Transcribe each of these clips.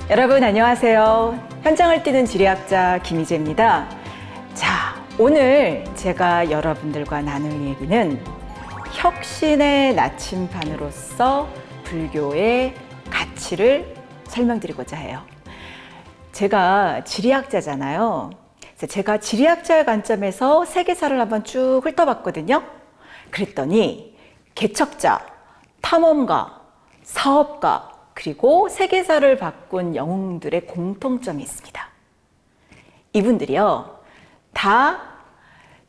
여러분 안녕하세요. 현장을 뛰는 지리학자 김희재입니다. 자, 오늘 제가 여러분들과 나눌 얘기는 혁신의 나침반으로서 불교의 가치를 설명드리고자 해요. 제가 지리학자잖아요. 그래서 제가 지리학자의 관점에서 세계사를 한번 쭉 훑어봤거든요. 그랬더니 개척자, 탐험가, 사업가, 그리고 세계사를 바꾼 영웅들의 공통점이 있습니다. 이분들이요, 다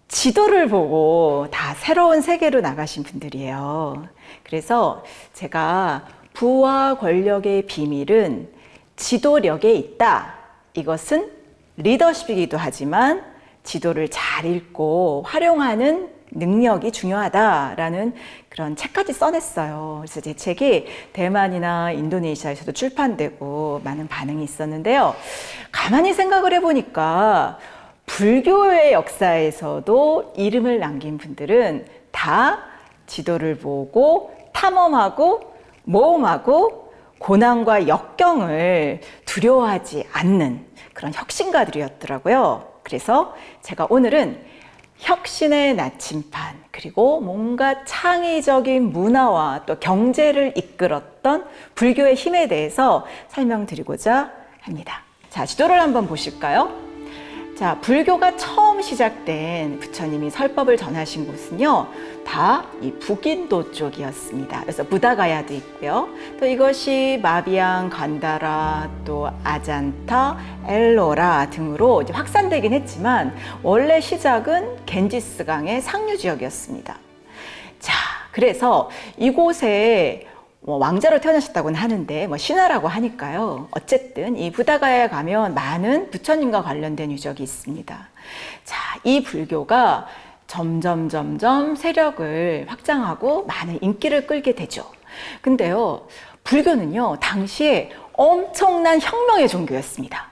지도를 보고 다 새로운 세계로 나가신 분들이에요. 그래서 제가 부와 권력의 비밀은 지도력에 있다. 이것은 리더십이기도 하지만 지도를 잘 읽고 활용하는 능력이 중요하다라는 그런 책까지 써냈어요. 그래서 제 책이 대만이나 인도네시아에서도 출판되고 많은 반응이 있었는데요. 가만히 생각을 해보니까 불교의 역사에서도 이름을 남긴 분들은 다 지도를 보고 탐험하고 모험하고 고난과 역경을 두려워하지 않는 그런 혁신가들이었더라고요. 그래서 제가 오늘은 혁신의 나침반, 그리고 뭔가 창의적인 문화와 또 경제를 이끌었던 불교의 힘에 대해서 설명드리고자 합니다. 자, 지도를 한번 보실까요? 자, 불교가 처음 시작된 부처님이 설법을 전하신 곳은요, 다 이 북인도 쪽이었습니다. 그래서 부다가야도 있고요. 또 이것이 마비앙, 간다라, 또 아잔타, 엘로라 등으로 이제 확산되긴 했지만 원래 시작은 겐지스강의 상류 지역이었습니다. 자, 그래서 이곳에 왕자로 태어나셨다고는 하는데 신하라고 하니까요. 어쨌든 이 부다가야에 가면 많은 부처님과 관련된 유적이 있습니다. 자, 이 불교가 점점 세력을 확장하고 많은 인기를 끌게 되죠. 근데요, 불교는요, 당시에 엄청난 혁명의 종교였습니다.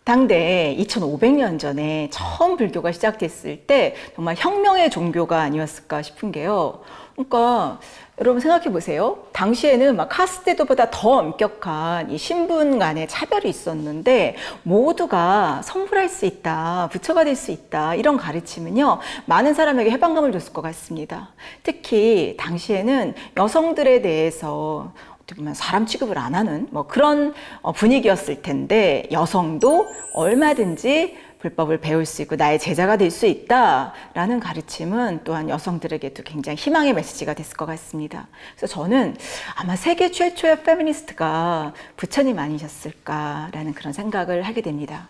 당대 2500년 전에 처음 불교가 시작됐을 때 정말 혁명의 종교가 아니었을까 싶은 게요. 그러니까 여러분 생각해 보세요. 당시에는 막 카스테도보다 더 엄격한 이 신분 간의 차별이 있었는데 모두가 성불할 수 있다, 부처가 될 수 있다, 이런 가르침은요, 많은 사람에게 해방감을 줬을 것 같습니다. 특히 당시에는 여성들에 대해서 어떻게 보면 사람 취급을 안 하는 그런 분위기였을 텐데, 여성도 얼마든지 불법을 배울 수 있고 나의 제자가 될 수 있다라는 가르침은 또한 여성들에게도 굉장히 희망의 메시지가 됐을 것 같습니다. 그래서 저는 아마 세계 최초의 페미니스트가 부처님 아니셨을까라는 그런 생각을 하게 됩니다.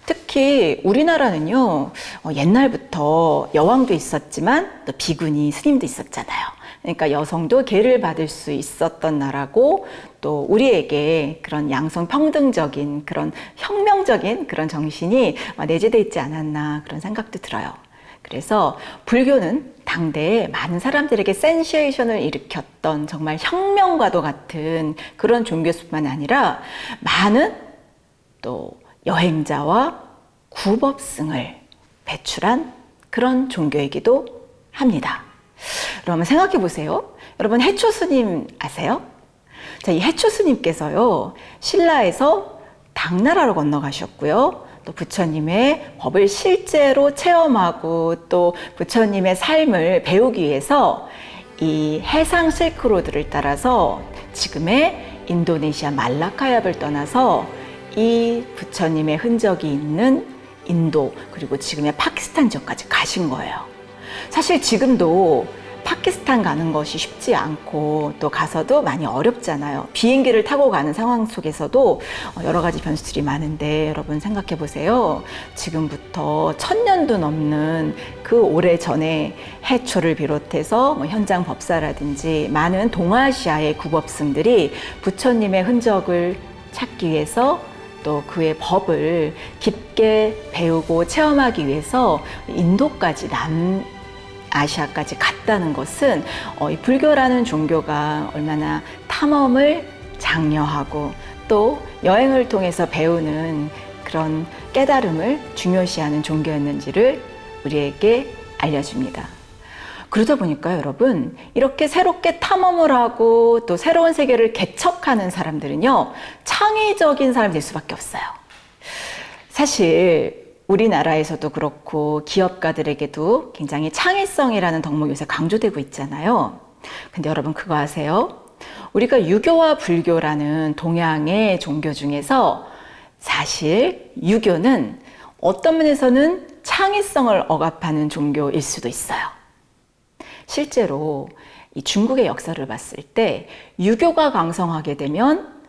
특히 우리나라는요, 옛날부터 여왕도 있었지만 또 비구니 스님도 있었잖아요. 그러니까 여성도 계를 받을 수 있었던 나라고, 또 우리에게 그런 양성 평등적인 그런 혁명적인 그런 정신이 내재되어 있지 않았나, 그런 생각도 들어요. 그래서 불교는 당대에 많은 사람들에게 센세이션을 일으켰던 정말 혁명과도 같은 그런 종교뿐만 아니라 많은 또 여행자와 구법승을 배출한 그런 종교이기도 합니다. 여러분 생각해 보세요. 여러분 해초 스님 아세요? 자, 이 해초 스님께서요, 신라에서 당나라로 건너가셨고요. 또 부처님의 법을 실제로 체험하고 또 부처님의 삶을 배우기 위해서 이 해상 실크로드를 따라서 지금의 인도네시아 말라카야를 떠나서 이 부처님의 흔적이 있는 인도, 그리고 지금의 파키스탄 지역까지 가신 거예요. 사실 지금도 파키스탄 가는 것이 쉽지 않고 또 가서도 많이 어렵잖아요. 비행기를 타고 가는 상황 속에서도 여러 가지 변수들이 많은데, 여러분 생각해 보세요. 지금부터 1000년도 넘는 그 오래전에 해초를 비롯해서 현장 법사라든지 많은 동아시아의 구법승들이 부처님의 흔적을 찾기 위해서 또 그의 법을 깊게 배우고 체험하기 위해서 인도까지 아시아까지 갔다는 것은 이 불교라는 종교가 얼마나 탐험을 장려하고 또 여행을 통해서 배우는 그런 깨달음을 중요시하는 종교였는지를 우리에게 알려줍니다. 그러다 보니까 여러분, 이렇게 새롭게 탐험을 하고 또 새로운 세계를 개척하는 사람들은요, 창의적인 사람이 될 수밖에 없어요. 사실 우리나라에서도 그렇고 기업가들에게도 굉장히 창의성이라는 덕목이 요새 강조되고 있잖아요. 근데 여러분 그거 아세요? 우리가 유교와 불교라는 동양의 종교 중에서 사실 유교는 어떤 면에서는 창의성을 억압하는 종교일 수도 있어요. 실제로 이 중국의 역사를 봤을 때 유교가 강성하게 되면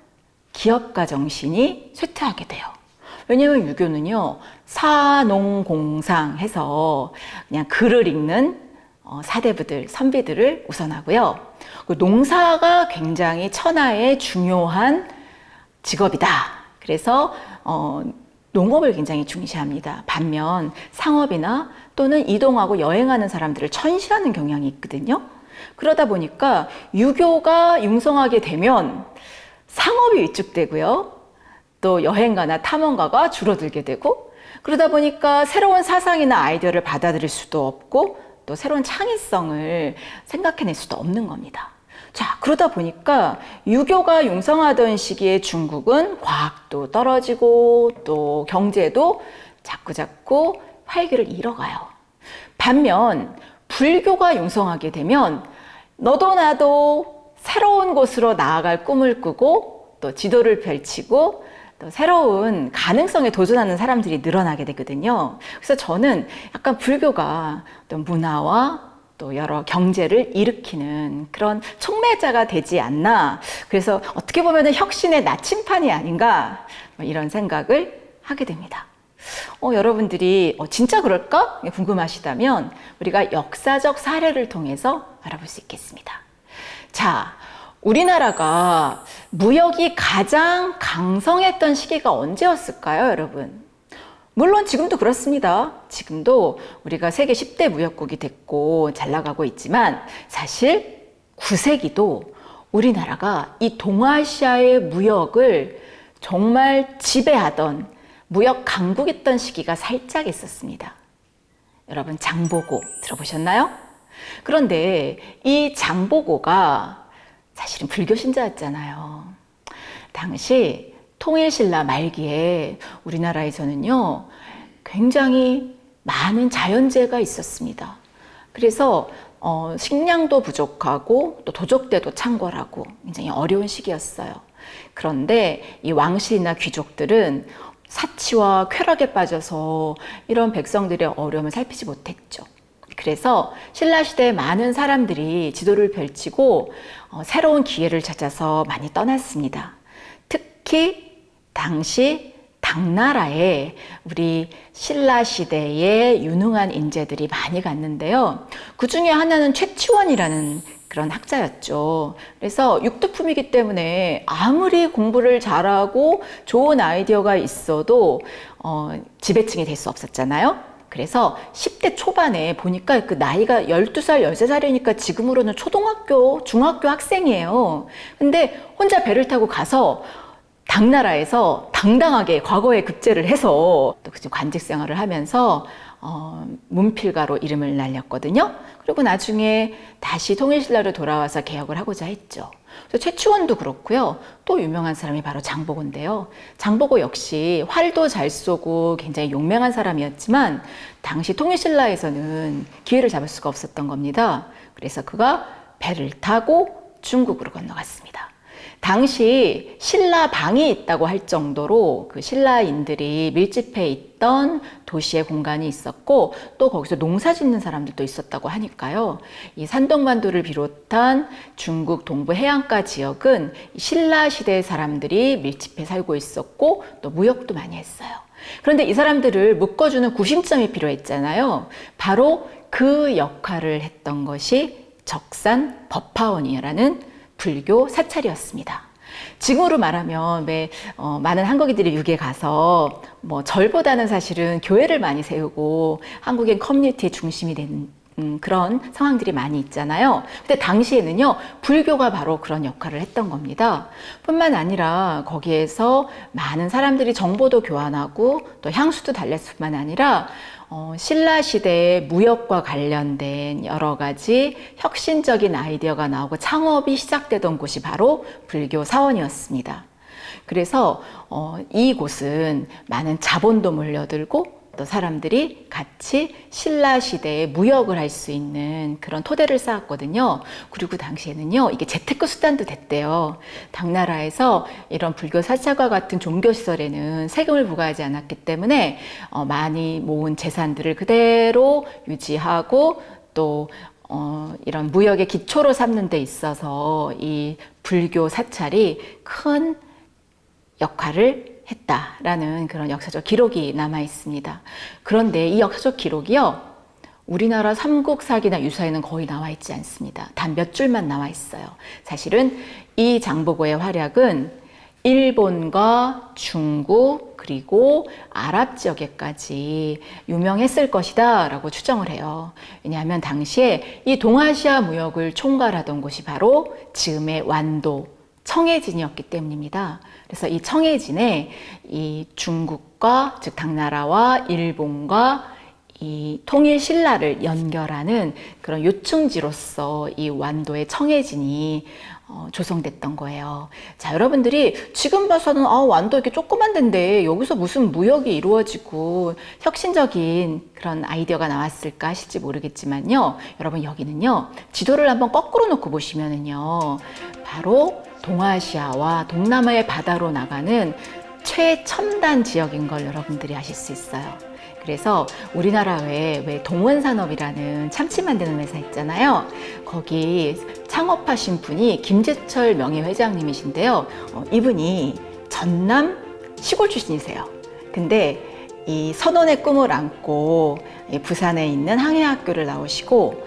기업가 정신이 쇠퇴하게 돼요. 왜냐하면 유교는요, 사농공상 해서 그냥 글을 읽는 사대부들, 선비들을 우선하고요. 농사가 굉장히 천하의 중요한 직업이다. 그래서 농업을 굉장히 중시합니다. 반면 상업이나 또는 이동하고 여행하는 사람들을 천시하는 경향이 있거든요. 그러다 보니까 유교가 융성하게 되면 상업이 위축되고요. 또 여행가나 탐험가가 줄어들게 되고, 그러다 보니까 새로운 사상이나 아이디어를 받아들일 수도 없고 또 새로운 창의성을 생각해낼 수도 없는 겁니다. 자, 그러다 보니까 유교가 융성하던 시기에 중국은 과학도 떨어지고 또 경제도 자꾸자꾸 활기를 잃어가요. 반면 불교가 융성하게 되면 너도 나도 새로운 곳으로 나아갈 꿈을 꾸고 또 지도를 펼치고 또 새로운 가능성에 도전하는 사람들이 늘어나게 되거든요. 그래서 저는 약간 불교가 어떤 문화와 또 여러 경제를 일으키는 그런 촉매자가 되지 않나. 그래서 어떻게 보면 혁신의 나침판이 아닌가, 이런 생각을 하게 됩니다. 여러분들이 진짜 그럴까? 궁금하시다면 우리가 역사적 사례를 통해서 알아볼 수 있겠습니다. 자, 우리나라가 무역이 가장 강성했던 시기가 언제였을까요, 여러분? 물론 지금도 그렇습니다. 지금도 우리가 세계 10대 무역국이 됐고 잘 나가고 있지만 사실 9세기도 우리나라가 이 동아시아의 무역을 정말 지배하던 무역 강국이었던 시기가 살짝 있었습니다. 여러분 장보고 들어보셨나요? 그런데 이 장보고가 사실은 불교 신자였잖아요. 당시 통일신라 말기에 우리나라에서는요, 굉장히 많은 자연재해가 있었습니다. 그래서 식량도 부족하고 또 도적대도 창궐하고 굉장히 어려운 시기였어요. 그런데 이 왕실이나 귀족들은 사치와 쾌락에 빠져서 이런 백성들의 어려움을 살피지 못했죠. 그래서 신라시대에 많은 사람들이 지도를 펼치고 새로운 기회를 찾아서 많이 떠났습니다. 특히 당시 당나라에 우리 신라시대의 유능한 인재들이 많이 갔는데요. 그 중에 하나는 최치원이라는 그런 학자였죠. 그래서 육두품이기 때문에 아무리 공부를 잘하고 좋은 아이디어가 있어도 지배층이 될 수 없었잖아요. 그래서 10대 초반에 보니까 그 나이가 12살, 13살이니까 지금으로는 초등학교, 중학교 학생이에요. 근데 혼자 배를 타고 가서 당나라에서 당당하게 과거에 급제를 해서 또 관직 생활을 하면서 문필가로 이름을 날렸거든요. 그리고 나중에 다시 통일신라로 돌아와서 개혁을 하고자 했죠. 그래서 최치원도 그렇고요. 또 유명한 사람이 바로 장보고인데요. 장보고 역시 활도 잘 쏘고 굉장히 용맹한 사람이었지만 당시 통일신라에서는 기회를 잡을 수가 없었던 겁니다. 그래서 그가 배를 타고 중국으로 건너갔습니다. 당시 신라방이 있다고 할 정도로 그 신라인들이 밀집해 있던 도시의 공간이 있었고 또 거기서 농사 짓는 사람들도 있었다고 하니까요. 이 산동반도를 비롯한 중국 동부 해안가 지역은 신라 시대의 사람들이 밀집해 살고 있었고 또 무역도 많이 했어요. 그런데 이 사람들을 묶어주는 구심점이 필요했잖아요. 바로 그 역할을 했던 것이 적산 법화원이라는 불교 사찰이었습니다. 지금으로 말하면 왜 많은 한국인들이 유교에 가서 절보다는 사실은 교회를 많이 세우고 한국인 커뮤니티의 중심이 되는 그런 상황들이 많이 있잖아요. 근데 당시에는요, 불교가 바로 그런 역할을 했던 겁니다. 뿐만 아니라 거기에서 많은 사람들이 정보도 교환하고 또 향수도 달랬을 뿐만 아니라 신라 시대의 무역과 관련된 여러 가지 혁신적인 아이디어가 나오고 창업이 시작되던 곳이 바로 불교 사원이었습니다. 그래서 이곳은 많은 자본도 몰려들고 또 사람들이 같이 신라 시대에 무역을 할 수 있는 그런 토대를 쌓았거든요. 그리고 당시에는요, 이게 재테크 수단도 됐대요. 당나라에서 이런 불교 사찰과 같은 종교시설에는 세금을 부과하지 않았기 때문에 많이 모은 재산들을 그대로 유지하고 또 이런 무역의 기초로 삼는 데 있어서 이 불교 사찰이 큰 역할을 했다라는 그런 역사적 기록이 남아 있습니다. 그런데 이 역사적 기록이요, 우리나라 삼국사기나 유사에는 거의 나와 있지 않습니다. 단 몇 줄만 나와 있어요. 사실은 이 장보고의 활약은 일본과 중국 그리고 아랍 지역에까지 유명했을 것이다 라고 추정을 해요. 왜냐하면 당시에 이 동아시아 무역을 총괄하던 곳이 바로 지금의 완도, 청해진이었기 때문입니다. 그래서 이 청해진에 이 중국과, 즉 당나라와 일본과 이 통일 신라를 연결하는 그런 요충지로서 이 완도의 청해진이 조성됐던 거예요. 자, 여러분들이 지금 봐서는 완도 이렇게 조그만 데인데 여기서 무슨 무역이 이루어지고 혁신적인 그런 아이디어가 나왔을까 하실지 모르겠지만요. 여러분, 여기는요, 지도를 한번 거꾸로 놓고 보시면은요, 바로 동아시아와 동남아의 바다로 나가는 최첨단 지역인 걸 여러분들이 아실 수 있어요. 그래서 우리나라 외에 왜 동원산업이라는 참치 만드는 회사 있잖아요. 거기 창업하신 분이 김재철 명예회장님이신데요. 이분이 전남 시골 출신이세요. 근데 이 선원의 꿈을 안고 부산에 있는 항해학교를 나오시고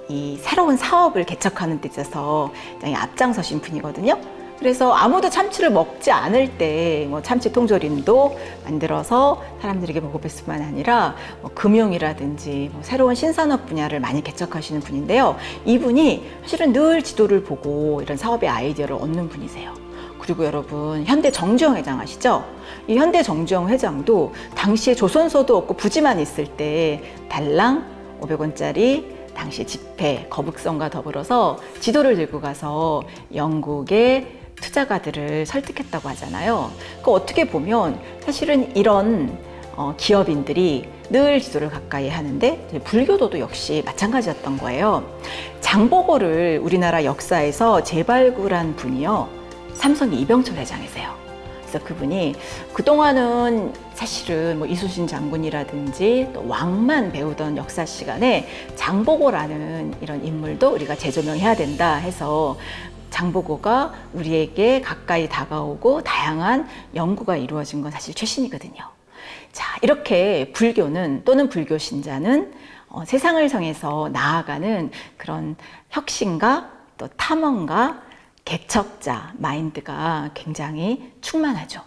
이 새로운 사업을 개척하는 데 있어서 굉장히 앞장서신 분이거든요. 그래서 아무도 참치를 먹지 않을 때 참치 통조림도 만들어서 사람들에게 먹어볼 뿐만 아니라 금융이라든지 새로운 신산업 분야를 많이 개척하시는 분인데요. 이분이 사실은 늘 지도를 보고 이런 사업의 아이디어를 얻는 분이세요. 그리고 여러분, 현대 정주영 회장 아시죠? 이 현대 정주영 회장도 당시에 조선소도 없고 부지만 있을 때 달랑 500원짜리 당시 지폐, 거북선과 더불어서 지도를 들고 가서 영국의 투자가들을 설득했다고 하잖아요. 그 어떻게 보면 사실은 이런 기업인들이 늘 지도를 가까이 하는데 불교도도 역시 마찬가지였던 거예요. 장보고를 우리나라 역사에서 재발굴한 분이요, 삼성 이병철 회장이세요. 그래서 그분이 그동안은 사실은 이순신 장군이라든지 또 왕만 배우던 역사 시간에 장보고라는 이런 인물도 우리가 재조명해야 된다 해서 장보고가 우리에게 가까이 다가오고 다양한 연구가 이루어진 건 사실 최신이거든요. 자, 이렇게 불교는 또는 불교 신자는 세상을 향해서 나아가는 그런 혁신가 또 탐험가 개척자 마인드가 굉장히 충만하죠.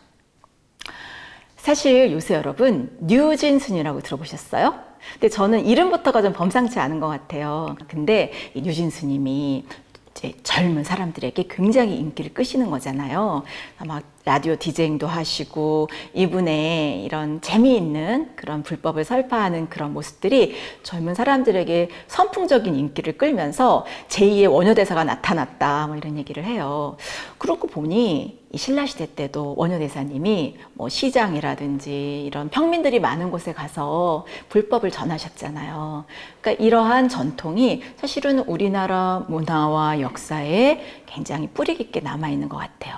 사실 요새 여러분 뉴진순이라고 들어보셨어요? 근데 저는 이름부터가 좀 범상치 않은 것 같아요. 근데 이 뉴진스님이 이제 젊은 사람들에게 굉장히 인기를 끄시는 거잖아요. 막 라디오 디제잉도 하시고 이분의 이런 재미있는 그런 불법을 설파하는 그런 모습들이 젊은 사람들에게 선풍적인 인기를 끌면서 제2의 원효대사가 나타났다 이런 얘기를 해요. 그러고 보니 이 신라시대 때도 원효대사님이 시장이라든지 이런 평민들이 많은 곳에 가서 불법을 전하셨잖아요. 그러니까 이러한 전통이 사실은 우리나라 문화와 역사에 굉장히 뿌리 깊게 남아있는 것 같아요.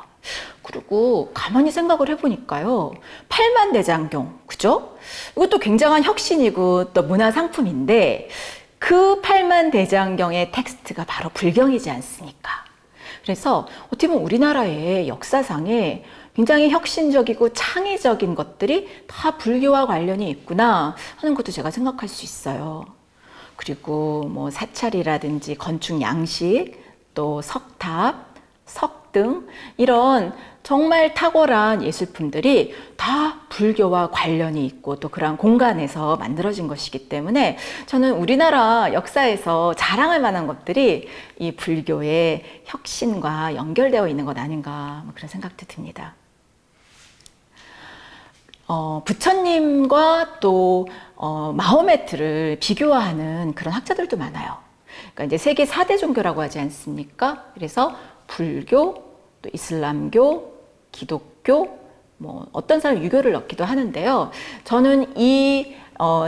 그리고 가만히 생각을 해보니까요, 팔만대장경, 그죠? 이것도 굉장한 혁신이고 또 문화상품인데 그 팔만대장경의 텍스트가 바로 불경이지 않습니까? 그래서 어떻게 보면 우리나라의 역사상에 굉장히 혁신적이고 창의적인 것들이 다 불교와 관련이 있구나 하는 것도 제가 생각할 수 있어요. 그리고 사찰이라든지 건축 양식, 또 석탑, 석등 이런 정말 탁월한 예술품들이 다 불교와 관련이 있고 또 그런 공간에서 만들어진 것이기 때문에 저는 우리나라 역사에서 자랑할 만한 것들이 이 불교의 혁신과 연결되어 있는 것 아닌가 그런 생각도 듭니다. 부처님과 또 마호메트를 비교하는 그런 학자들도 많아요. 그러니까 이제 세계 4대 종교라고 하지 않습니까? 그래서 불교, 또 이슬람교, 기독교, 뭐 어떤 사람 유교를 넣기도 하는데요. 저는 이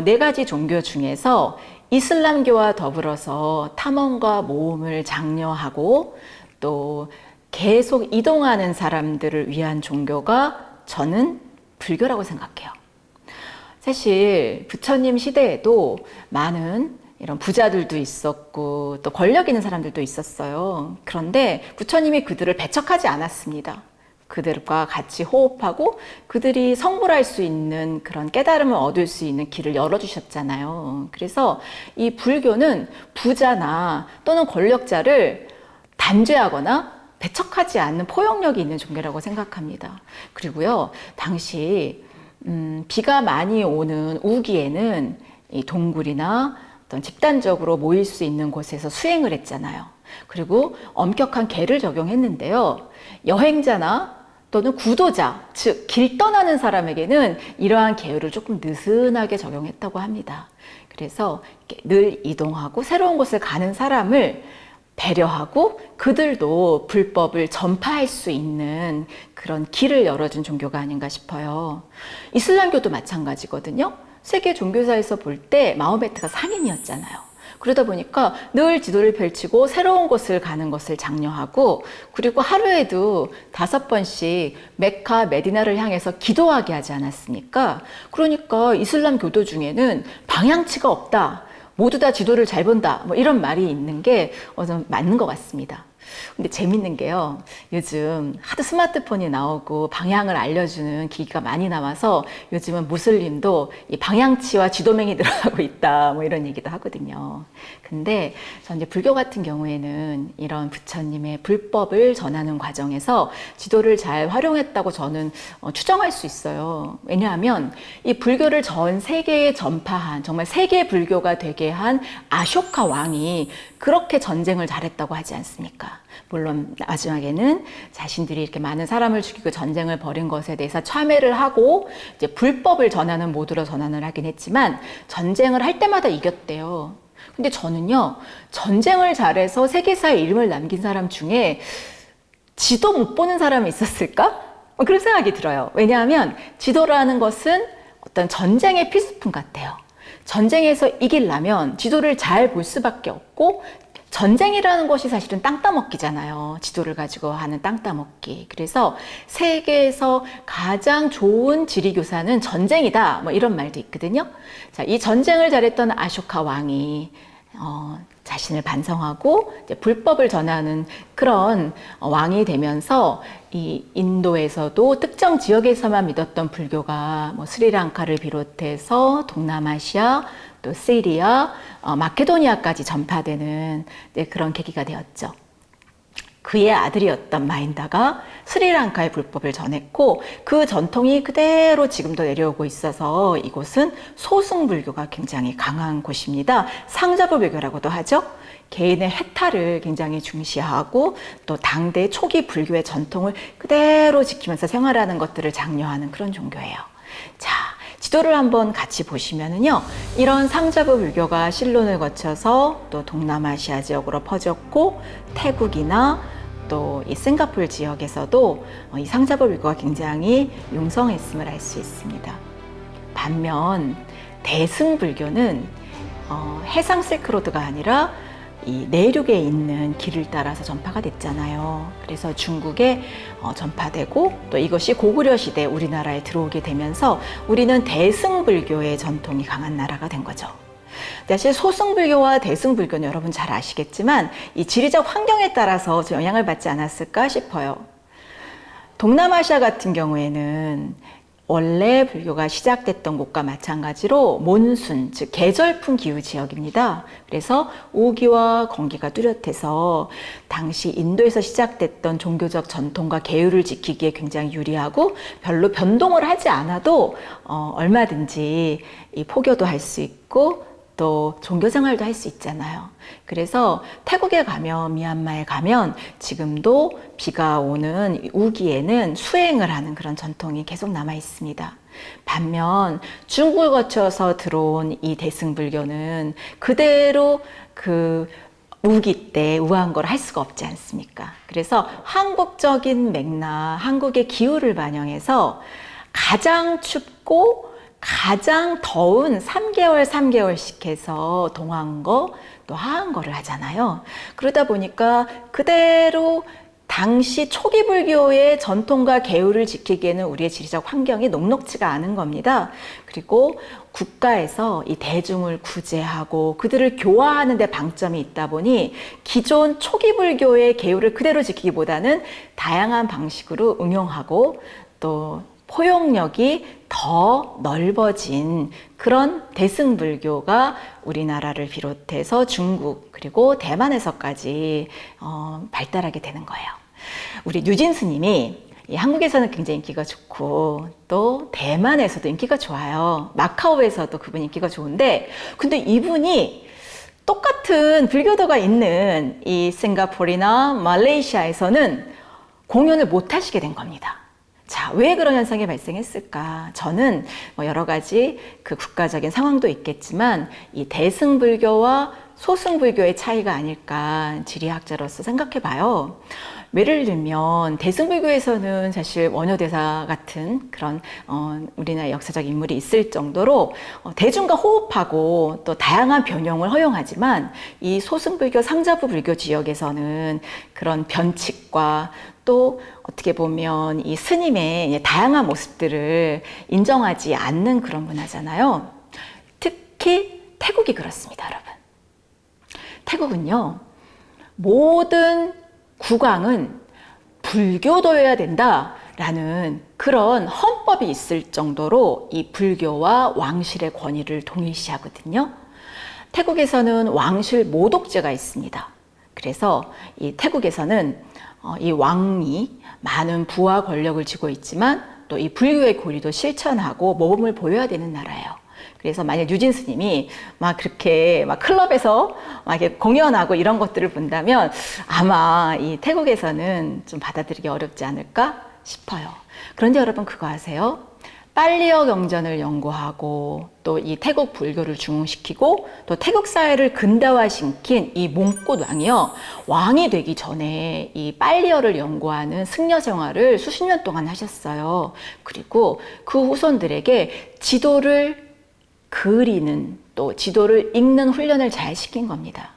네 가지 종교 중에서 이슬람교와 더불어서 탐험과 모험을 장려하고 또 계속 이동하는 사람들을 위한 종교가 저는 불교라고 생각해요. 사실 부처님 시대에도 많은 이런 부자들도 있었고 또 권력 있는 사람들도 있었어요. 그런데 부처님이 그들을 배척하지 않았습니다. 그들과 같이 호흡하고 그들이 성불할 수 있는 그런 깨달음을 얻을 수 있는 길을 열어주셨잖아요. 그래서 이 불교는 부자나 또는 권력자를 단죄하거나 배척하지 않는 포용력이 있는 종교라고 생각합니다. 그리고요, 당시 비가 많이 오는 우기에는 이 동굴이나 어떤 집단적으로 모일 수 있는 곳에서 수행을 했잖아요. 그리고 엄격한 계를 적용했는데요. 여행자나 또는 구도자, 즉 길 떠나는 사람에게는 이러한 계율을 조금 느슨하게 적용했다고 합니다. 그래서 늘 이동하고 새로운 곳을 가는 사람을 배려하고 그들도 불법을 전파할 수 있는 그런 길을 열어준 종교가 아닌가 싶어요. 이슬람교도 마찬가지거든요. 세계 종교사에서 볼 때 마호메트가 상인이었잖아요. 그러다 보니까 늘 지도를 펼치고 새로운 곳을 가는 것을 장려하고 그리고 하루에도 5번씩 메카, 메디나를 향해서 기도하게 하지 않았습니까? 그러니까 이슬람 교도 중에는 방향치가 없다. 모두 다 지도를 잘 본다. 뭐 이런 말이 있는 게 좀 맞는 것 같습니다. 근데 재밌는 게요. 요즘 하도 스마트폰이 나오고 방향을 알려주는 기기가 많이 나와서 요즘은 무슬림도 이 방향치와 지도맹이 들어가고 있다. 뭐 이런 얘기도 하거든요. 근데 전 이제 불교 같은 경우에는 이런 부처님의 불법을 전하는 과정에서 지도를 잘 활용했다고 저는 추정할 수 있어요. 왜냐하면 이 불교를 전 세계에 전파한 정말 세계 불교가 되게 한 아쇼카 왕이 그렇게 전쟁을 잘했다고 하지 않습니까? 물론 마지막에는 자신들이 이렇게 많은 사람을 죽이고 전쟁을 벌인 것에 대해서 참회를 하고 이제 불법을 전하는 모드로 전환을 하긴 했지만 전쟁을 할 때마다 이겼대요. 근데 저는요, 전쟁을 잘해서 세계사에 이름을 남긴 사람 중에 지도 못 보는 사람이 있었을까? 그런 생각이 들어요. 왜냐하면 지도라는 것은 어떤 전쟁의 필수품 같아요. 전쟁에서 이기려면 지도를 잘 볼 수밖에 없고 전쟁이라는 것이 사실은 땅 따먹기잖아요. 지도를 가지고 하는 땅 따먹기. 그래서 세계에서 가장 좋은 지리교사는 전쟁이다. 뭐 이런 말도 있거든요. 자, 이 전쟁을 잘했던 아쇼카 왕이 자신을 반성하고 이제 불법을 전하는 그런 왕이 되면서 이 인도에서도 특정 지역에서만 믿었던 불교가 뭐 스리랑카를 비롯해서 동남아시아, 또 시리아, 마케도니아까지 전파되는 그런 계기가 되었죠. 그의 아들이었던 마힌다가 스리랑카의 불법을 전했고 그 전통이 그대로 지금도 내려오고 있어서 이곳은 소승불교가 굉장히 강한 곳입니다. 상자부 불교라고도 하죠. 개인의 해탈을 굉장히 중시하고 또 당대 초기 불교의 전통을 그대로 지키면서 생활하는 것들을 장려하는 그런 종교예요. 자, 지도를 한번 같이 보시면은요, 이런 상자부 불교가 실론을 거쳐서 또 동남아시아 지역으로 퍼졌고 태국이나 또 이 싱가포르 지역에서도 이 상자부 불교가 굉장히 융성했음을 알 수 있습니다. 반면 대승불교는 해상 실크로드가 아니라 이 내륙에 있는 길을 따라서 전파가 됐잖아요. 그래서 중국에 전파되고 또 이것이 고구려 시대 우리나라에 들어오게 되면서 우리는 대승불교의 전통이 강한 나라가 된 거죠. 사실 소승불교와 대승불교는 여러분 잘 아시겠지만 이 지리적 환경에 따라서 좀 영향을 받지 않았을까 싶어요. 동남아시아 같은 경우에는 원래 불교가 시작됐던 곳과 마찬가지로 몬순, 즉 계절풍 기후 지역입니다. 그래서 우기와 건기가 뚜렷해서 당시 인도에서 시작됐던 종교적 전통과 계율을 지키기에 굉장히 유리하고 별로 변동을 하지 않아도 얼마든지 이 포교도 할 수 있고 또 종교 생활도 할 수 있잖아요. 그래서 태국에 가면, 미얀마에 가면 지금도 비가 오는 우기에는 수행을 하는 그런 전통이 계속 남아 있습니다. 반면 중국을 거쳐서 들어온 이 대승불교는 그대로 그 우기 때 우아한 걸 할 수가 없지 않습니까? 그래서 한국적인 맥락, 한국의 기후를 반영해서 가장 춥고 가장 더운 3개월, 3개월씩 해서 동한 거, 또 하한 거를 하잖아요. 그러다 보니까 그대로 당시 초기 불교의 전통과 계율을 지키기에는 우리의 지리적 환경이 녹록지가 않은 겁니다. 그리고 국가에서 이 대중을 구제하고 그들을 교화하는 데 방점이 있다 보니 기존 초기 불교의 계율을 그대로 지키기보다는 다양한 방식으로 응용하고 또 포용력이 더 넓어진 그런 대승불교가 우리나라를 비롯해서 중국 그리고 대만에서까지 발달하게 되는 거예요. 우리 유진 스님이 한국에서는 굉장히 인기가 좋고 또 대만에서도 인기가 좋아요. 마카오에서도 그분 인기가 좋은데 근데 이분이 똑같은 불교도가 있는 이 싱가포르나 말레이시아에서는 공연을 못 하시게 된 겁니다. 자, 왜 그런 현상이 발생했을까? 저는 여러 가지 그 국가적인 상황도 있겠지만 이 대승불교와 소승불교의 차이가 아닐까 지리학자로서 생각해 봐요. 예를 들면 대승불교에서는 사실 원효대사 같은 그런 우리나라의 역사적 인물이 있을 정도로 대중과 호흡하고 또 다양한 변형을 허용하지만 이 소승불교 상자부 불교 지역에서는 그런 변칙과 또 어떻게 보면 이 스님의 다양한 모습들을 인정하지 않는 그런 문화잖아요. 특히 태국이 그렇습니다, 여러분. 태국은요, 모든 국왕은 불교도여야 된다라는 그런 헌법이 있을 정도로 이 불교와 왕실의 권위를 동일시하거든요. 태국에서는 왕실 모독제가 있습니다. 그래서 이 태국에서는 이 왕이 많은 부와 권력을 쥐고 있지만 또 이 불교의 고리도 실천하고 모범을 보여야 되는 나라예요. 그래서 만약 유진 스님이 막 그렇게 막 클럽에서 막 이렇게 공연하고 이런 것들을 본다면 아마 이 태국에서는 좀 받아들이기 어렵지 않을까 싶어요. 그런데 여러분 그거 아세요? 빨리어 경전을 연구하고 또 이 태국 불교를 중흥시키고 또 태국 사회를 근대화시킨 이 몽꽃 왕이요. 왕이 되기 전에 이 빨리어를 연구하는 승려 생활을 수십 년 동안 하셨어요. 그리고 그 후손들에게 지도를 그리는 또 지도를 읽는 훈련을 잘 시킨 겁니다.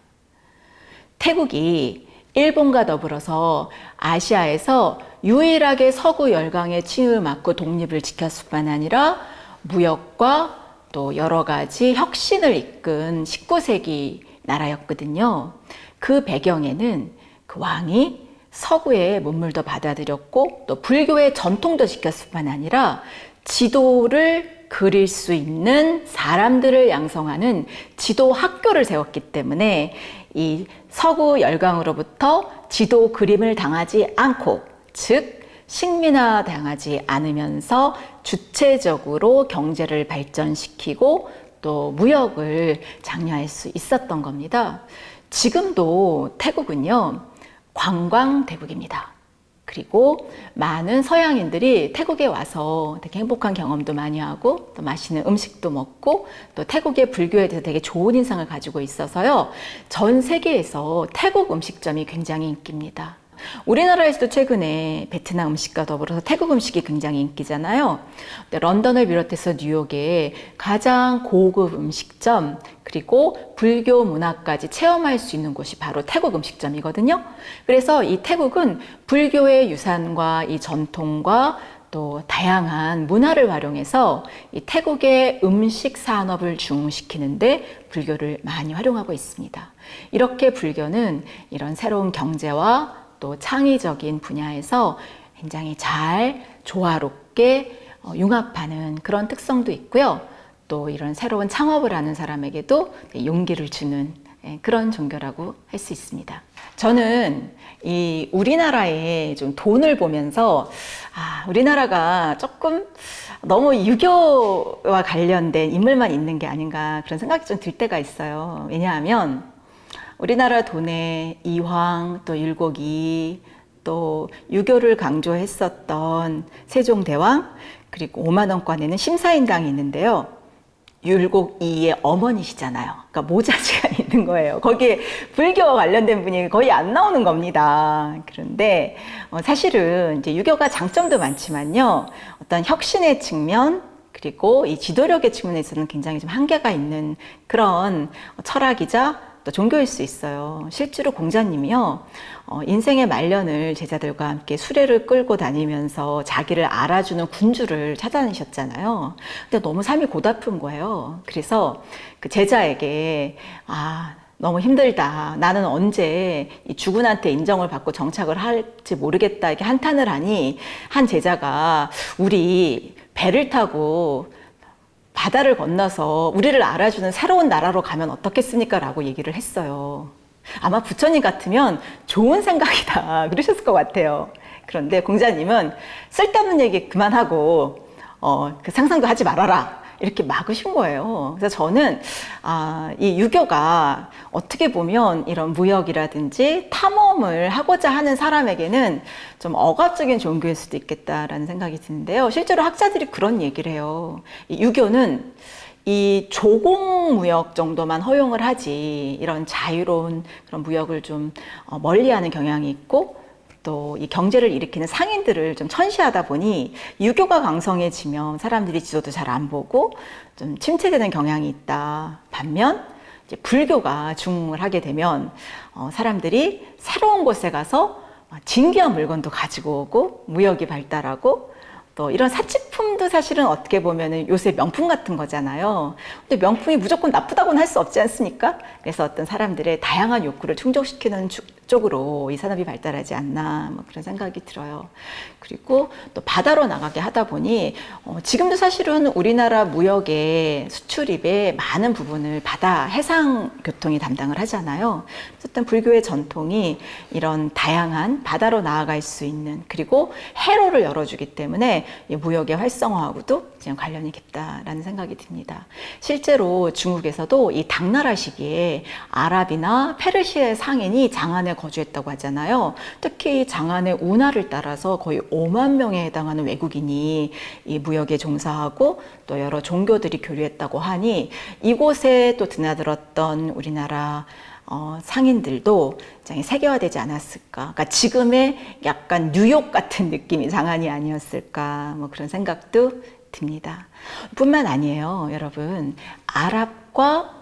태국이 일본과 더불어서 아시아에서 유일하게 서구 열강의 침입을 막고 독립을 지켰을 뿐만 아니라 무역과 또 여러 가지 혁신을 이끈 19세기 나라였거든요. 그 배경에는 그 왕이 서구의 문물도 받아들였고 또 불교의 전통도 지켰을 뿐만 아니라 지도를 그릴 수 있는 사람들을 양성하는 지도 학교를 세웠기 때문에 이 서구 열강으로부터 지도 그림을 당하지 않고, 즉 식민화 당하지 않으면서 주체적으로 경제를 발전시키고 또 무역을 장려할 수 있었던 겁니다. 지금도 태국은요, 관광 대국입니다. 그리고 많은 서양인들이 태국에 와서 되게 행복한 경험도 많이 하고 또 맛있는 음식도 먹고 또 태국의 불교에 대해서 되게 좋은 인상을 가지고 있어서요. 전 세계에서 태국 음식점이 굉장히 인기입니다. 우리나라에서도 최근에 베트남 음식과 더불어서 태국 음식이 굉장히 인기잖아요. 런던을 비롯해서 뉴욕에 가장 고급 음식점 그리고 불교 문화까지 체험할 수 있는 곳이 바로 태국 음식점이거든요. 그래서 이 태국은 불교의 유산과 이 전통과 또 다양한 문화를 활용해서 이 태국의 음식 산업을 중흥시키는데 불교를 많이 활용하고 있습니다. 이렇게 불교는 이런 새로운 경제와 또 창의적인 분야에서 굉장히 잘 조화롭게 융합하는 그런 특성도 있고요. 또 이런 새로운 창업을 하는 사람에게도 용기를 주는 그런 종교라고 할 수 있습니다. 저는 이 우리나라의 좀 돈을 보면서 우리나라가 조금 너무 유교와 관련된 인물만 있는 게 아닌가 그런 생각이 좀 들 때가 있어요. 왜냐하면 우리나라 돈에 이황 또 율곡이 또 유교를 강조했었던 세종대왕 그리고 5만 원권에는 심사인당이 있는데요. 율곡 이의 어머니시잖아요. 그러니까 모자지가 있는 거예요. 거기에 불교와 관련된 분이 거의 안 나오는 겁니다. 그런데 사실은 이제 유교가 장점도 많지만요. 어떤 혁신의 측면 그리고 이 지도력의 측면에서는 굉장히 좀 한계가 있는 그런 철학이자 또 종교일 수 있어요. 실제로 공자님이요. 인생의 말년을 제자들과 함께 수레를 끌고 다니면서 자기를 알아주는 군주를 찾아내셨잖아요. 근데 너무 삶이 고달픈 거예요. 그래서 그 제자에게 너무 힘들다. 나는 언제 이 주군한테 인정을 받고 정착을 할지 모르겠다. 이렇게 한탄을 하니 한 제자가 우리 배를 타고 바다를 건너서 우리를 알아주는 새로운 나라로 가면 어떻겠습니까? 라고 얘기를 했어요. 아마 부처님 같으면 좋은 생각이다 그러셨을 것 같아요. 그런데 공자님은 쓸데없는 얘기 그만하고 그 상상도 하지 말아라 이렇게 막으신 거예요. 그래서 저는 이 유교가 어떻게 보면 이런 무역이라든지 탐험을 하고자 하는 사람에게는 좀 억압적인 종교일 수도 있겠다라는 생각이 드는데요. 실제로 학자들이 그런 얘기를 해요. 이 유교는 이 조공무역 정도만 허용을 하지 이런 자유로운 그런 무역을 좀 멀리하는 경향이 있고 또 이 경제를 일으키는 상인들을 좀 천시하다 보니 유교가 강성해지면 사람들이 지도도 잘 안 보고 좀 침체되는 경향이 있다. 반면 이제 불교가 중흥을 하게 되면 사람들이 새로운 곳에 가서 진귀한 물건도 가지고 오고 무역이 발달하고 또 이런 사치품도 사실은 어떻게 보면은 요새 명품 같은 거잖아요. 근데 명품이 무조건 나쁘다고는 할 수 없지 않습니까? 그래서 어떤 사람들의 다양한 욕구를 충족시키는 쪽으로 이 산업이 발달하지 않나 뭐 그런 생각이 들어요. 그리고 또 바다로 나가게 하다 보니 지금도 사실은 우리나라 무역의 수출입의 많은 부분을 바다 해상 교통이 담당을 하잖아요. 어쨌든 불교의 전통이 이런 다양한 바다로 나아갈 수 있는 그리고 해로를 열어주기 때문에 이 무역의 활성화하고도 지금 관련이 깊다라는 생각이 듭니다. 실제로 중국에서도 이 당나라 시기에 아랍이나 페르시아의 상인이 장안에 거주했다고 하잖아요. 특히 장안의 운하를 따라서 거의 5만 명에 해당하는 외국인이 이 무역에 종사하고 또 여러 종교들이 교류했다고 하니 이곳에 또 드나들었던 우리나라 상인들도 굉장히 세계화되지 않았을까. 그러니까 지금의 약간 뉴욕 같은 느낌이 장안이 아니었을까. 뭐 그런 생각도 듭니다. 뿐만 아니에요, 여러분. 아랍과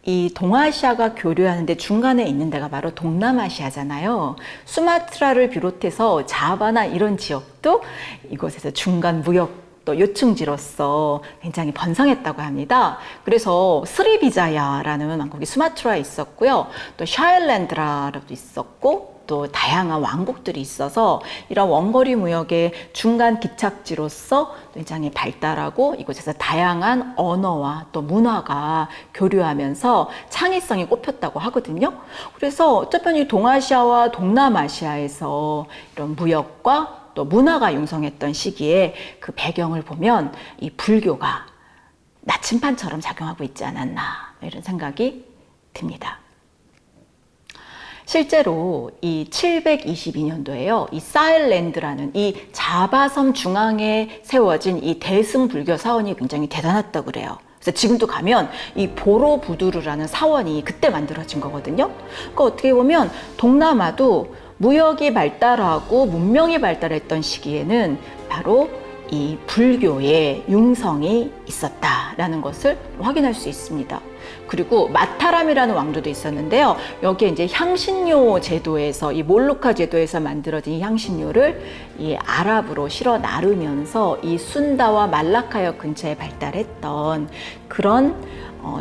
이 동아시아가 교류하는데 중간에 있는 데가 바로 동남아시아잖아요. 수마트라를 비롯해서 자바나 이런 지역도 이곳에서 중간 무역 또 요충지로서 굉장히 번성했다고 합니다. 그래서 스리비자야라는 왕국이 수마트라에 있었고요. 또 샤일랜드라도 있었고 또 다양한 왕국들이 있어서 이런 원거리 무역의 중간 기착지로서 굉장히 발달하고 이곳에서 다양한 언어와 또 문화가 교류하면서 창의성이 꼽혔다고 하거든요. 그래서 어쩌면 이 동아시아와 동남아시아에서 이런 무역과 또 문화가 융성했던 시기에 그 배경을 보면 이 불교가 나침반처럼 작용하고 있지 않았나 이런 생각이 듭니다. 실제로 이 722년도에요. 이 사일랜드라는 이 자바섬 중앙에 세워진 이 대승불교 사원이 굉장히 대단했다고 그래요. 그래서 지금도 가면 이 보로부두르라는 사원이 그때 만들어진 거거든요. 그러니까 어떻게 보면 동남아도 무역이 발달하고 문명이 발달했던 시기에는 바로 이 불교의 융성이 있었다라는 것을 확인할 수 있습니다. 그리고 마타람이라는 왕조도 있었는데요. 여기에 이제 향신료 제도에서 이 몰루카 제도에서 만들어진 이 향신료를 이 아랍으로 실어 나르면서 이 순다와 말라카역 근처에 발달했던 그런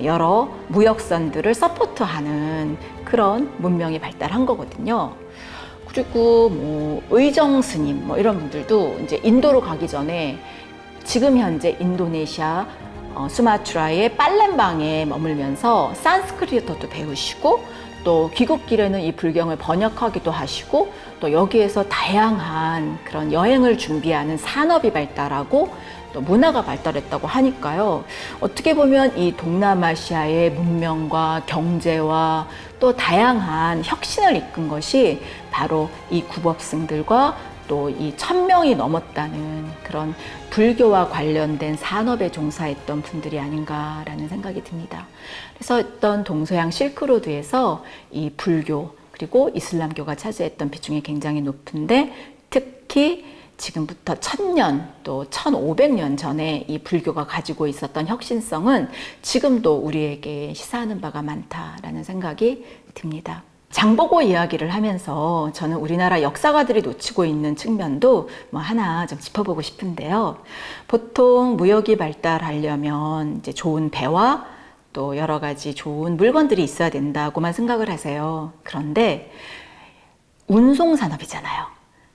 여러 무역선들을 서포트하는 그런 문명이 발달한 거거든요. 그리고 뭐 의정 스님 뭐 이런 분들도 이제 인도로 가기 전에 지금 현재 인도네시아 수마트라의 팔렘방에 머물면서 산스크리트도 배우시고 또 귀국길에는 이 불경을 번역하기도 하시고 또 여기에서 다양한 그런 여행을 준비하는 산업이 발달하고 또 문화가 발달했다고 하니까요. 어떻게 보면 이 동남아시아의 문명과 경제와 또 다양한 혁신을 이끈 것이 바로 이 굽업승들과 또 이 1000명이 넘었다는 그런 불교와 관련된 산업에 종사했던 분들이 아닌가라는 생각이 듭니다. 그래서 어떤 동서양 실크로드에서 이 불교 그리고 이슬람교가 차지했던 비중이 굉장히 높은데, 특히 지금부터 1000년 또 1500년 전에 이 불교가 가지고 있었던 혁신성은 지금도 우리에게 시사하는 바가 많다라는 생각이 듭니다. 장보고 이야기를 하면서 저는 우리나라 역사가들이 놓치고 있는 측면도 하나 좀 짚어보고 싶은데요. 보통 무역이 발달하려면 이제 좋은 배와 또 여러 가지 좋은 물건들이 있어야 된다고만 생각을 하세요. 그런데 운송 산업이잖아요.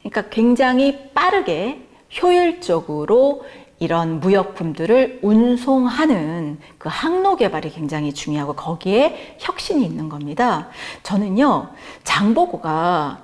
그러니까 굉장히 빠르게 효율적으로 이런 무역품들을 운송하는 그 항로 개발이 굉장히 중요하고 거기에 혁신이 있는 겁니다. 저는요, 장보고가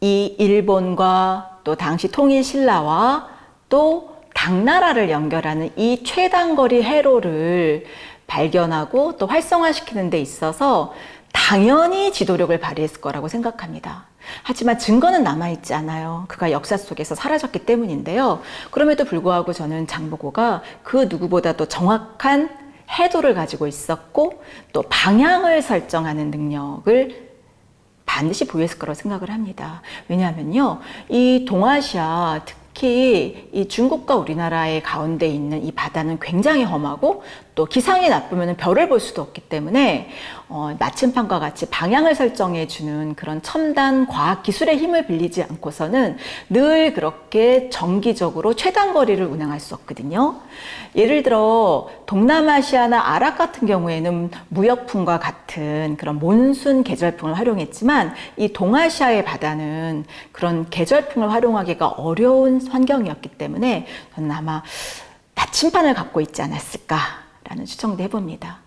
이 일본과 또 당시 통일 신라와 또 당나라를 연결하는 이 최단거리 해로를 발견하고 또 활성화시키는 데 있어서 당연히 지도력을 발휘했을 거라고 생각합니다. 하지만 증거는 남아있지 않아요. 그가 역사 속에서 사라졌기 때문인데요. 그럼에도 불구하고 저는 장보고가 그 누구보다도 정확한 해도를 가지고 있었고 또 방향을 설정하는 능력을 반드시 보유했을 거라고 생각을 합니다. 왜냐하면요, 이 동아시아, 특히 이 중국과 우리나라의 가운데 있는 이 바다는 굉장히 험하고 또 기상이 나쁘면 별을 볼 수도 없기 때문에 나침판과 같이 방향을 설정해 주는 그런 첨단 과학 기술의 힘을 빌리지 않고서는 늘 그렇게 정기적으로 최단거리를 운행할 수 없거든요. 예를 들어 동남아시아나 아랍 같은 경우에는 무역풍과 같은 그런 몬순 계절풍을 활용했지만 이 동아시아의 바다는 그런 계절풍을 활용하기가 어려운 환경이었기 때문에 저는 아마 나침판을 갖고 있지 않았을까라는 추정도 해봅니다.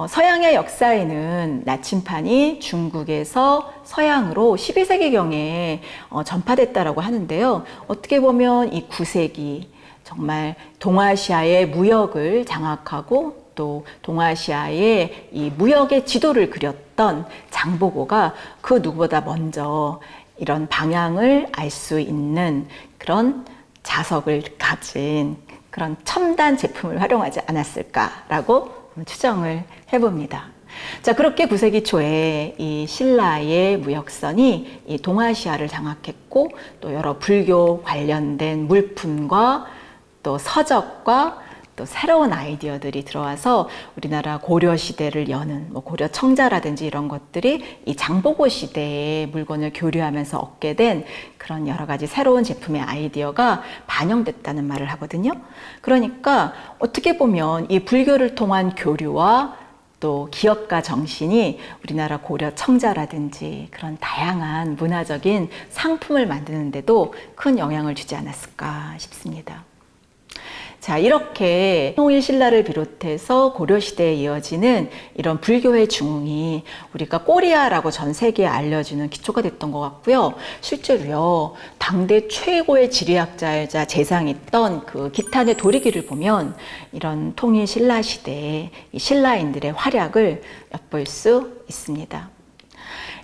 서양의 역사에는 나침판이 중국에서 서양으로 12세기경에 전파됐다라고 하는데요. 어떻게 보면 이 9세기 정말 동아시아의 무역을 장악하고 또 동아시아의 이 무역의 지도를 그렸던 장보고가 그 누구보다 먼저 이런 방향을 알 수 있는 그런 자석을 가진 그런 첨단 제품을 활용하지 않았을까라고 추정을 해봅니다. 자, 그렇게 9세기 초에 이 신라의 무역선이 이 동아시아를 장악했고 또 여러 불교 관련된 물품과 또 서적과 또 새로운 아이디어들이 들어와서 우리나라 고려 시대를 여는 고려 청자라든지 이런 것들이 이 장보고 시대의 물건을 교류하면서 얻게 된 그런 여러 가지 새로운 제품의 아이디어가 반영됐다는 말을 하거든요. 그러니까 어떻게 보면 이 불교를 통한 교류와 또 기업가 정신이 우리나라 고려 청자라든지 그런 다양한 문화적인 상품을 만드는데도 큰 영향을 주지 않았을까 싶습니다. 자, 이렇게 통일 신라를 비롯해서 고려시대에 이어지는 이런 불교의 중흥이 우리가 꼬리아라고 전 세계에 알려지는 기초가 됐던 것 같고요. 실제로요, 당대 최고의 지리학자이자 재상했던 그 기탄의 도리기를 보면 이런 통일 신라 시대에 이 신라인들의 활약을 엿볼 수 있습니다.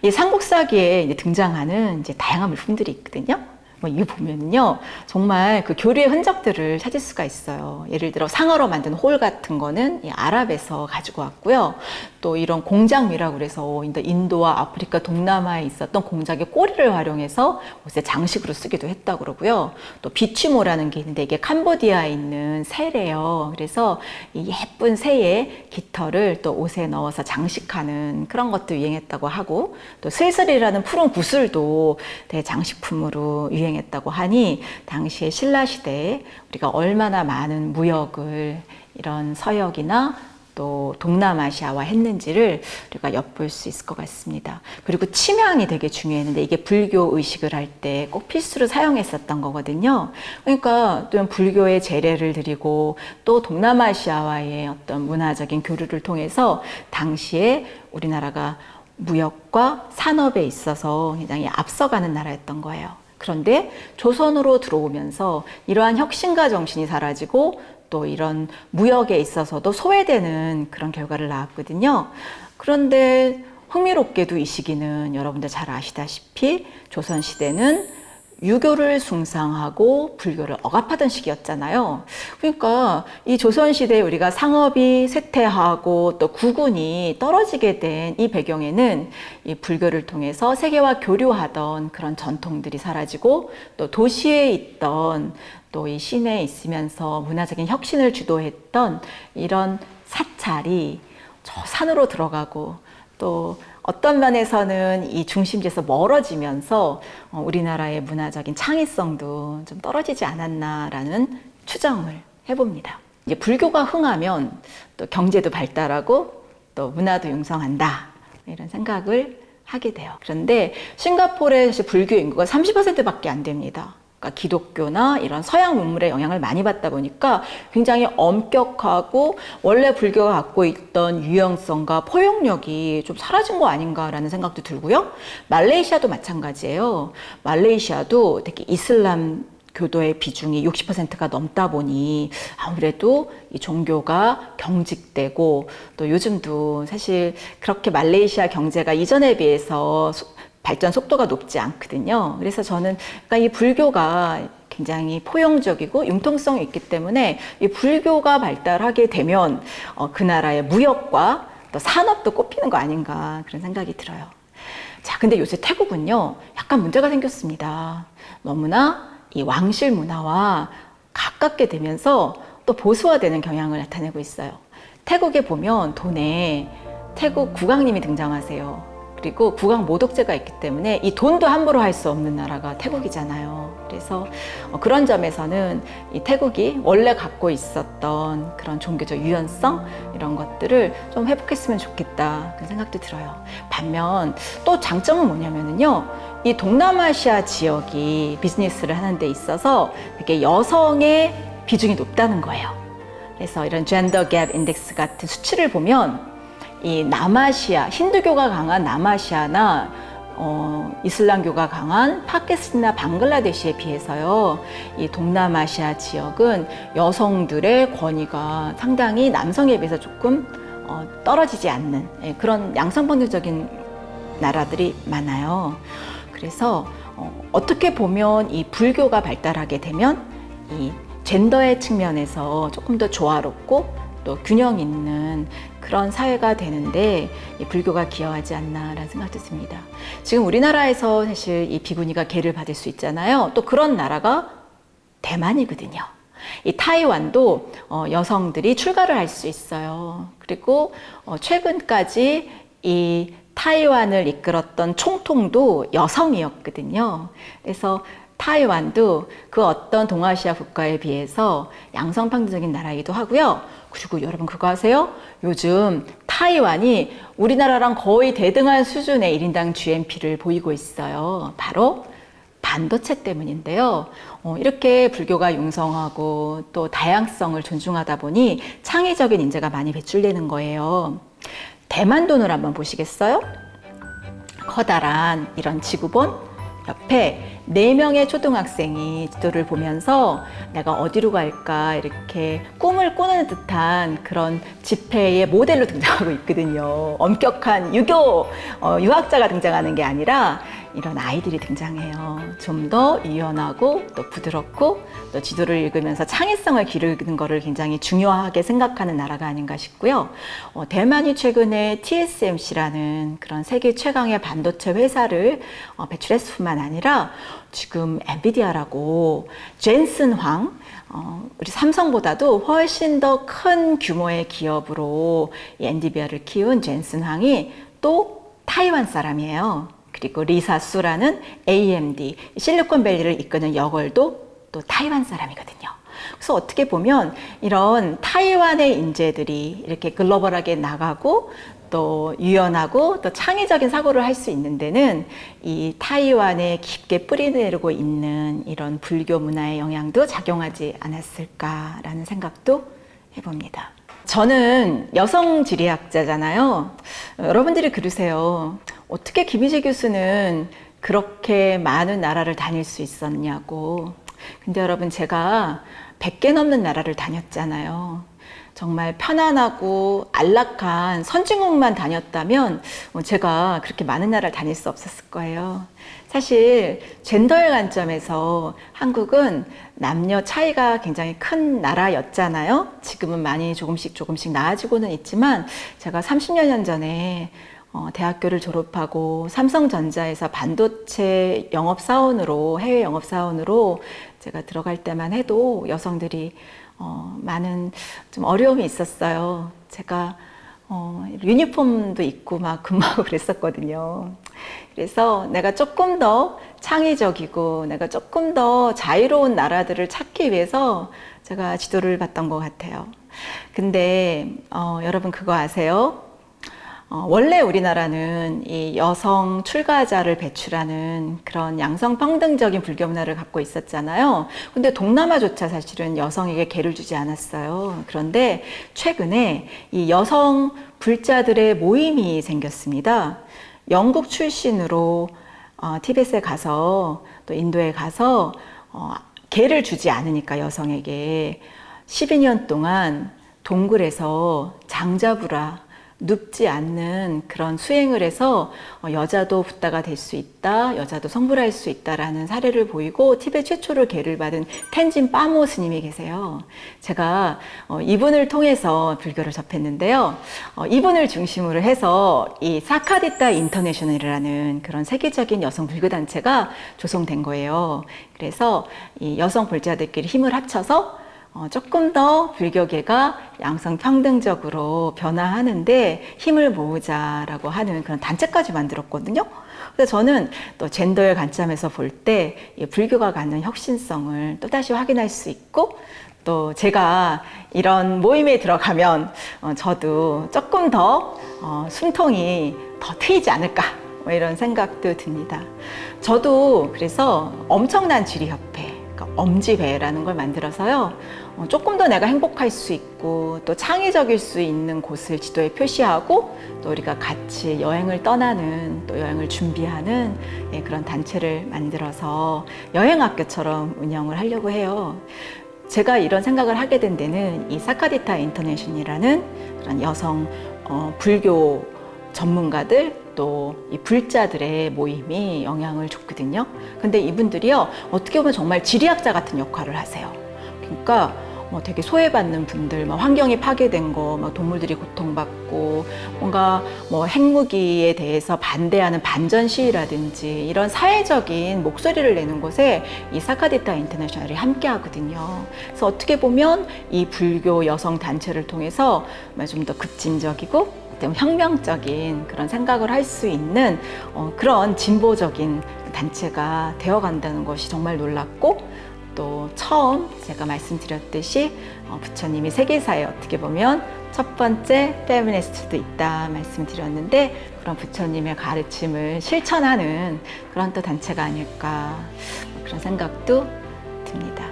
이 삼국사기에 등장하는 이제 다양한 물품들이 있거든요. 이거 보면요, 정말 그 교류의 흔적들을 찾을 수가 있어요. 예를 들어 상어로 만든 홀 같은 거는 이 아랍에서 가지고 왔고요. 또 이런 공작미라고 그래서 인도와 아프리카 동남아에 있었던 공작의 꼬리를 활용해서 옷에 장식으로 쓰기도 했다고 그러고요. 또 비취모라는 게 있는데 이게 캄보디아에 있는 새래요. 그래서 이 예쁜 새의 깃털을 또 옷에 넣어서 장식하는 그런 것도 유행했다고 하고, 또 슬슬이라는 푸른 구슬도 대장식품으로 유행했다고 하니 당시에 신라시대에 우리가 얼마나 많은 무역을 이런 서역이나 또 동남아시아와 했는지를 우리가 엿볼 수 있을 것 같습니다. 그리고 침향이 되게 중요했는데 이게 불교 의식을 할 때 꼭 필수로 사용했었던 거거든요. 그러니까 또 불교의 제례를 드리고 또 동남아시아와의 어떤 문화적인 교류를 통해서 당시에 우리나라가 무역과 산업에 있어서 굉장히 앞서가는 나라였던 거예요. 그런데 조선으로 들어오면서 이러한 혁신가 정신이 사라지고 또 이런 무역에 있어서도 소외되는 그런 결과를 낳았거든요. 그런데 흥미롭게도 이 시기는 여러분들 잘 아시다시피 조선시대는 유교를 숭상하고 불교를 억압하던 시기였잖아요. 그러니까 이 조선시대에 우리가 상업이 쇠퇴하고 또 구군이 떨어지게 된 이 배경에는 이 불교를 통해서 세계와 교류하던 그런 전통들이 사라지고 또 도시에 있던 또 이 시내에 있으면서 문화적인 혁신을 주도했던 이런 사찰이 저 산으로 들어가고 또 어떤 면에서는 이 중심지에서 멀어지면서 우리나라의 문화적인 창의성도 좀 떨어지지 않았나라는 추정을 해봅니다. 이제 불교가 흥하면 또 경제도 발달하고 또 문화도 융성한다 이런 생각을 하게 돼요. 그런데 싱가포르의 불교 인구가 30%밖에 안 됩니다. 그러니까 기독교나 이런 서양 문물의 영향을 많이 받다 보니까 굉장히 엄격하고 원래 불교가 갖고 있던 유연성과 포용력이 좀 사라진 거 아닌가라는 생각도 들고요. 말레이시아도 마찬가지예요. 말레이시아도 특히 이슬람 교도의 비중이 60%가 넘다 보니 아무래도 이 종교가 경직되고 또 요즘도 사실 그렇게 말레이시아 경제가 이전에 비해서 발전 속도가 높지 않거든요. 그래서 저는 그러니까 이 불교가 굉장히 포용적이고 융통성이 있기 때문에 이 불교가 발달하게 되면 그 나라의 무역과 또 산업도 꼽히는 거 아닌가 그런 생각이 들어요. 자, 근데 요새 태국은요, 약간 문제가 생겼습니다. 너무나 이 왕실 문화와 가깝게 되면서 또 보수화되는 경향을 나타내고 있어요. 태국에 보면 돈에 태국 국왕님이 등장하세요. 그리고 국왕 모독죄가 있기 때문에 이 돈도 함부로 할 수 없는 나라가 태국이잖아요. 그래서 그런 점에서는 이 태국이 원래 갖고 있었던 그런 종교적 유연성 이런 것들을 좀 회복했으면 좋겠다 그런 생각도 들어요. 반면 또 장점은 뭐냐면요, 이 동남아시아 지역이 비즈니스를 하는 데 있어서 이렇게 여성의 비중이 높다는 거예요. 그래서 이런 젠더 갭 인덱스 같은 수치를 보면 이 남아시아, 힌두교가 강한 남아시아나 이슬람교가 강한 파키스탄이나 방글라데시에 비해서요, 이 동남아시아 지역은 여성들의 권위가 상당히 남성에 비해서 조금 떨어지지 않는 그런 양성평등적인 나라들이 많아요. 그래서 어떻게 보면 이 불교가 발달하게 되면 이 젠더의 측면에서 조금 더 조화롭고 또 균형 있는 그런 사회가 되는데 이 불교가 기여하지 않나라는 생각도 듭니다. 지금 우리나라에서 사실 이 비구니가 계를 받을 수 있잖아요. 또 그런 나라가 대만이거든요. 이 타이완도 여성들이 출가를 할 수 있어요. 그리고 최근까지 이 타이완을 이끌었던 총통도 여성이었거든요. 그래서 타이완도 그 어떤 동아시아 국가에 비해서 양성평등적인 나라이기도 하고요. 그리고 여러분 그거 아세요? 요즘 타이완이 우리나라랑 거의 대등한 수준의 1인당 GNP를 보이고 있어요. 바로 반도체 때문인데요. 이렇게 불교가 융성하고 또 다양성을 존중하다 보니 창의적인 인재가 많이 배출되는 거예요. 대만 돈을 한번 보시겠어요? 커다란 이런 지구본 옆에 4명의 초등학생이 지도를 보면서 내가 어디로 갈까 이렇게 꿈을 꾸는 듯한 그런 집회의 모델로 등장하고 있거든요. 엄격한 유교 유학자가 등장하는 게 아니라 이런 아이들이 등장해요. 좀 더 유연하고 또 부드럽고 또 지도를 읽으면서 창의성을 기르는 것을 굉장히 중요하게 생각하는 나라가 아닌가 싶고요. 대만이 최근에 TSMC라는 그런 세계 최강의 반도체 회사를 배출했을 뿐만 아니라 지금 엔비디아라고 젠슨 황, 우리 삼성보다도 훨씬 더 큰 규모의 기업으로 이 엔비디아를 키운 젠슨 황이 또 타이완 사람이에요. 그리고 리사 수라는 AMD, 실리콘밸리를 이끄는 여걸도 또 타이완 사람이거든요. 그래서 어떻게 보면 이런 타이완의 인재들이 이렇게 글로벌하게 나가고 또 유연하고 또 창의적인 사고를 할 수 있는 데는 이 타이완에 깊게 뿌리내리고 있는 이런 불교 문화의 영향도 작용하지 않았을까라는 생각도 해봅니다. 저는 여성 지리학자잖아요. 여러분들이 그러세요. 어떻게 김희재 교수는 그렇게 많은 나라를 다닐 수 있었냐고. 근데 여러분, 제가 100개 넘는 나라를 다녔잖아요. 정말 편안하고 안락한 선진국만 다녔다면 제가 그렇게 많은 나라를 다닐 수 없었을 거예요. 사실 젠더의 관점에서 한국은 남녀 차이가 굉장히 큰 나라였잖아요. 지금은 많이 조금씩 나아지고는 있지만, 제가 30여 년 전에 대학교를 졸업하고 삼성전자에서 반도체 영업사원으로, 해외 영업사원으로 제가 들어갈 때만 해도 여성들이 많은 좀 어려움이 있었어요. 제가 유니폼도 입고 막 근무하고 그랬었거든요. 그래서 내가 조금 더 창의적이고 내가 조금 더 자유로운 나라들을 찾기 위해서 제가 지도를 받던 것 같아요. 근데 여러분 그거 아세요? 원래 우리나라는 이 여성 출가자를 배출하는 그런 양성평등적인 불교 문화를 갖고 있었잖아요. 근데 동남아조차 사실은 여성에게 계를 주지 않았어요. 그런데 최근에 이 여성 불자들의 모임이 생겼습니다. 영국 출신으로 티벳에 가서 또 인도에 가서 계를 주지 않으니까 여성에게 12년 동안 동굴에서 장자부라 눕지 않는 그런 수행을 해서 여자도 붓다가 될 수 있다, 여자도 성불할 수 있다라는 사례를 보이고 티벳 최초로 계를 받은 텐진 빠모 스님이 계세요. 제가 이분을 통해서 불교를 접했는데요. 이분을 중심으로 해서 이 사카디타 인터내셔널이라는 그런 세계적인 여성 불교 단체가 조성된 거예요. 그래서 이 여성 불자들끼리 힘을 합쳐서 조금 더 불교계가 양성평등적으로 변화하는데 힘을 모으자라고 하는 그런 단체까지 만들었거든요. 그래서 저는 또 젠더의 관점에서 볼 때 불교가 갖는 혁신성을 또다시 확인할 수 있고, 또 제가 이런 모임에 들어가면 저도 조금 더 숨통이 더 트이지 않을까, 뭐 이런 생각도 듭니다. 저도 그래서 엄청난 지리협회, 엄지회라는 걸 만들어서요, 조금 더 내가 행복할 수 있고 또 창의적일 수 있는 곳을 지도에 표시하고, 또 우리가 같이 여행을 떠나는, 또 여행을 준비하는 그런 단체를 만들어서 여행학교처럼 운영을 하려고 해요. 제가 이런 생각을 하게 된 데는 이 사카디타 인터내셔널이라는 그런 여성 불교 전문가들, 또 이 불자들의 모임이 영향을 줬거든요. 근데 이분들이요, 어떻게 보면 정말 지리학자 같은 역할을 하세요. 그러니까 되게 소외받는 분들, 환경이 파괴된 거, 동물들이 고통받고, 뭔가 핵무기에 대해서 반대하는 반전 시위라든지 이런 사회적인 목소리를 내는 곳에 이 사카디타 인터내셔널이 함께 하거든요. 그래서 어떻게 보면 이 불교 여성 단체를 통해서 좀 더 급진적이고 좀 혁명적인 그런 생각을 할 수 있는 그런 진보적인 단체가 되어간다는 것이 정말 놀랍고, 또 처음 제가 말씀드렸듯이 부처님이 세계사에 어떻게 보면 첫 번째 페미니스트도 있다 말씀드렸는데, 그런 부처님의 가르침을 실천하는 그런 또 단체가 아닐까, 그런 생각도 듭니다.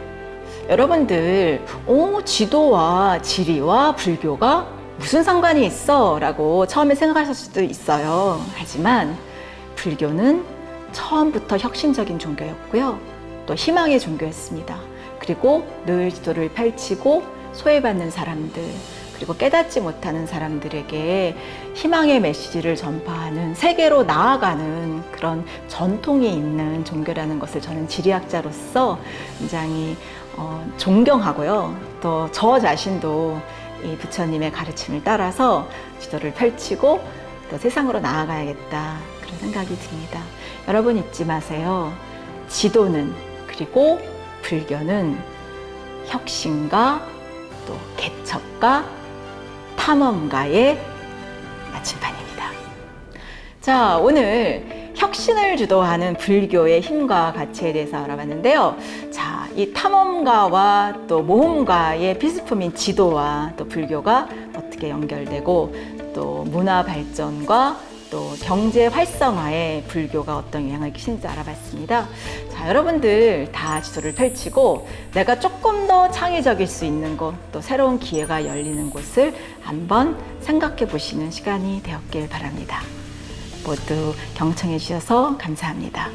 여러분들, 지도와 지리와 불교가 무슨 상관이 있어? 라고 처음에 생각하실 수도 있어요. 하지만 불교는 처음부터 혁신적인 종교였고요, 또 희망의 종교였습니다. 그리고 늘 지도를 펼치고 소외받는 사람들, 그리고 깨닫지 못하는 사람들에게 희망의 메시지를 전파하는, 세계로 나아가는 그런 전통이 있는 종교라는 것을 저는 지리학자로서 굉장히 존경하고요. 또 저 자신도 이 부처님의 가르침을 따라서 지도를 펼치고 또 세상으로 나아가야겠다, 그런 생각이 듭니다. 여러분 잊지 마세요. 지도는, 그리고 불교는 혁신과 또 개척과 탐험가의 나침반입니다. 자, 오늘 혁신을 주도하는 불교의 힘과 가치에 대해서 알아봤는데요. 자, 이 탐험가와 또 모험가의 필수품인 지도와 또 불교가 어떻게 연결되고, 또 문화 발전과 또 또 경제 활성화에 불교가 어떤 영향을 끼치는지 알아봤습니다. 자, 여러분들 다 지도를 펼치고 내가 조금 더 창의적일 수 있는 곳, 또 새로운 기회가 열리는 곳을 한번 생각해 보시는 시간이 되었길 바랍니다. 모두 경청해 주셔서 감사합니다.